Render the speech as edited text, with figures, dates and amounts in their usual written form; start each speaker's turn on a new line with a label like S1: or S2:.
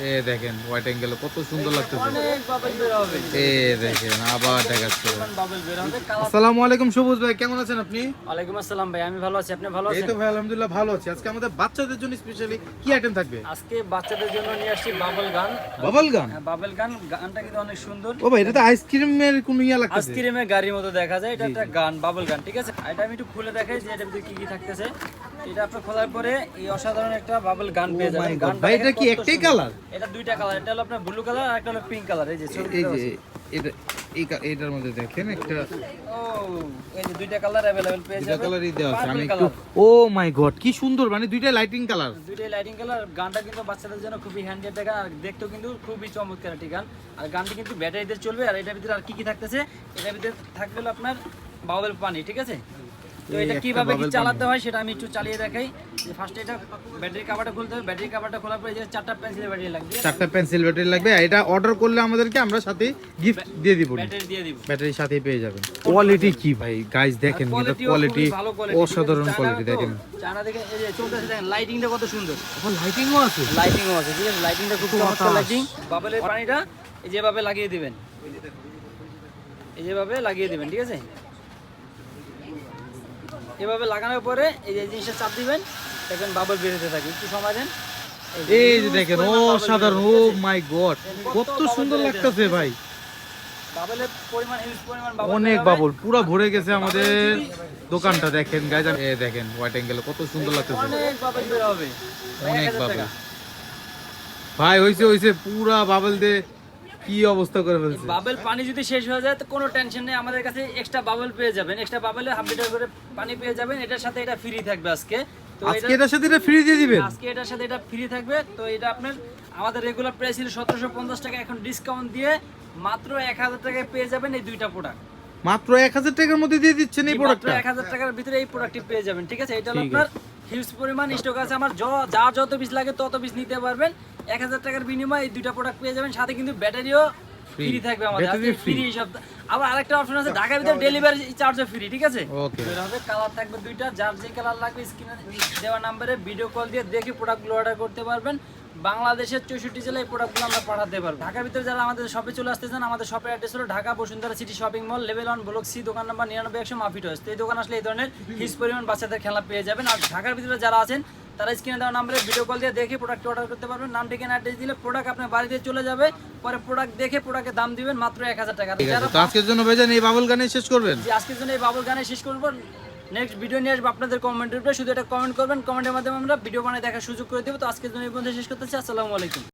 S1: এ দেখেন white angle কত সুন্দর লাগতেছে।
S2: অনেক বাবল বের হবে।
S1: এ দেখেন আবার দেখাচ্ছে।
S2: বাবল বের হবে। কালার।
S1: আসসালামু আলাইকুম সবুজ ভাই, কেমন আছেন আপনি?
S2: ওয়ালাইকুম আসসালাম ভাই, আমি ভালো আছি, আপনি ভালো
S1: এই
S2: আছেন?
S1: তো ভাই আলহামদুলিল্লাহ ভালো আছি। আজকে আমাদের বাচ্চাদের জন্য স্পেশালি কি আইটেম থাকবে?
S2: আজকে বাচ্চাদের জন্য নিয়ে আসছি বাবল গান।
S1: বাবল গান?
S2: হ্যাঁ, বাবল গান। গানটা কিন্তু অনেক সুন্দর।
S1: ও ভাই এটা তো আইসক্রিমের কোন ইয়া লাগতেছে।
S2: আইসক্রিমের গাড়ির মতো দেখা যায়, এটা একটা গান, বাবল গান, ঠিক আছে? এটা আমি একটু খুলে দেখাই যে এটার ভিতরে কি কি থাকতেছে। এটা আপনি খোলার পরে এই অসাধারণ একটা বাবল গান পেয়ে যাবেন। গানটা
S1: ভাই এটা কি একটাই কালার?
S2: এটা দুইটা কালার, এটা হলো আপনার ব্লু কালার আর একটা হলো পিঙ্ক কালার। এই যে
S1: এই যে এটা এটার মধ্যে দেখেন একটা
S2: ও এই যে দুইটা কালার अवेलेबल পেয়ে
S1: দুটা
S2: যাবেন।
S1: কালারই দেওয়া আছে। আমি
S2: Purple
S1: একটু
S2: color।
S1: ও মাই গড কি সুন্দর, মানে দুইটা লাইটিং কালার।
S2: দুইটাই লাইটিং কালার। গানটা কিন্তু বাচ্চাদের জন্য খুবই হ্যান্ডি একটা গান, আর দেখতেও কিন্তু খুবই চমৎকার একটি গান। আর গানটি কিন্তু ব্যাটারিতে চলবে। আর এটার ভিতরে আর কি কি থাকতেছে, এটার ভিতরে থাকবে হলো আপনার বাবল পানি, ঠিক আছে? তো এটা কিভাবে কি চালাতে হয় সেটা আমি একটু চালিয়ে দেখাই। যে ফার্স্টে এটা ব্যাটারি কভারটা খুলতে হবে। ব্যাটারি কভারটা খোলার পরে যে চারটা পেন্সিল ব্যাটারি লাগবে।
S1: চারটা পেন্সিল ব্যাটারি লাগবে। আর এটা অর্ডার করলে আমাদেরকে আমরা সাথে গিফট দিয়ে দিব।
S2: ব্যাটারি দিয়ে দিব।
S1: ব্যাটারির সাথেই পেয়ে যাবেন। কোয়ালিটি কি ভাই গাইস দেখেন, এটা কোয়ালিটি অসাধারণ কোয়ালিটি দেখেন।
S2: চায়না দেখে এই যে চলতেছে, দেখেন লাইটিংটা কত সুন্দর।
S1: এখন লাইটিংও আছে।
S2: লাইটিংও আছে, ঠিক আছে? লাইটিংটা খুব চমৎকার লাইটিং। বাবলের পানিটা এই যেভাবে লাগিয়ে দিবেন, এই যেভাবে লাগিয়ে দিবেন, ঠিক আছে? এভাবে লাগানোর পরে এই যে জিনিসটা চাপ দিবেন, দেখবেন বাবল বের হতে থাকে। একটু সময় দেন।
S1: এই যে দেখেন অসাধারণ, ও মাই গড কত সুন্দর লাগতেছে ভাই।
S2: বাবলের পরিমাণ হিউজ পরিমাণ বাবল,
S1: অনেক বাবল পুরো ভরে গেছে আমাদের দোকানটা। দেখেন গাইস এ দেখেন হোয়াইট অ্যাঙ্গেল কত সুন্দর লাগতেছে।
S2: অনেক বাবল বের হবে।
S1: অনেক বাবল ভাই হইছে পুরা বাবল দিয়ে কি অবস্থা করে ফেলছে।
S2: বাবল পানি যদি শেষ হয়ে যায় তো কোনো টেনশন নেই, আমাদের কাছে এক্সট্রা বাবল পেয়ে যাবেন। এক্সট্রা বাবলে হাফ লিটার করে পানি পেয়ে যাবেন। এটার সাথে এটা ফ্রি থাকবে আজকে। তো
S1: আজকে এটার সাথে এটা ফ্রি দিয়ে দিবেন?
S2: আজকে এটার সাথে এটা ফ্রি থাকবে। তো এটা আপনার আমাদের রেগুলার প্রাইস ছিল 1750 টাকা, এখন ডিসকাউন্ট দিয়ে মাত্র 1000 টাকায় পেয়ে যাবেন এই দুইটা প্রোডাক্ট।
S1: মাত্র 1000 টাকার মধ্যে দিয়ে দিচ্ছেন এই প্রোডাক্টটা?
S2: 1000 টাকার ভিতরে এই প্রোডাক্টটি পেয়ে যাবেন, ঠিক আছে? এটা হলো আপনার হিউজ পরিমাণ স্টক আছে আমার। যার যত পিস লাগে তত পিস নিতে পারবেন। 1000 টাকার বিনিময়ে এই দুইটা প্রোডাক্ট পেয়ে যাবেন। সাথে কিন্তু ব্যাটারিও ফ্রি থাকবে আমাদের। ফ্রি সব। আবার আরেকটা অপশন আছে, ঢাকার ভিতরে ডেলিভারি চার্জও ফ্রি, ঠিক আছে?
S1: ওকে।
S2: বের হবে। কালার থাকবে দুইটা, যার যে কালার লাগবে স্ক্রিনে দেওয়া নম্বরে ভিডিও কল দিয়ে দেখে প্রোডাক্টগুলো অর্ডার করতে পারবেন। বাংলাদেশের 64 জেলায় এই প্রোডাক্টগুলো আমরা পাঠাতে পারবো। ঢাকার ভিতরে যারা আমাদের শপে চলে আসতে চান, আমাদের শপের অ্যাড্রেস হলো Dhaka Bashundhara City shopping mall, level 1, block C, দোকান নাম্বার 99 মাফি টয়েস। তো এই দোকান আসলে এই ধরনের হিউজ পরিমাণ বাচ্চাদের খেলনা পেয়ে যাবেন। আর ঢাকার ভিতরে যারা আছেন তারা স্ক্রিনে দেওয়া নাম্বারে ভিডিও কল দিয়ে দেখে প্রোডাক্ট অর্ডার করতে পারবেন। নাম ঠিকানা অ্যাড্রেস দিলে প্রোডাক্ট আপনার বাড়িতে চলে যাবে। পরে প্রোডাক্ট দেখে প্রোডাক্টের দাম দিবেন মাত্র 1000 টাকা।
S1: তো আজকের জন্য ভাইজান এই বাবল গানে শেষ করবেন?
S2: যে আজকের জন্য এই বাবল গানে শেষ করবো। নেক্সট ভিডিও নিয়ে আসবো আপনাদের কমেন্টের উপরে। শুধু এটা কমেন্ট করবেন, কমেন্টের মাধ্যমে আমরা ভিডিও বানিয়ে দেখার সুযোগ করে দেবো। তো আজকের জন্য এই পর্যন্ত শেষ করতেছি। আসসালামু আলাইকুম।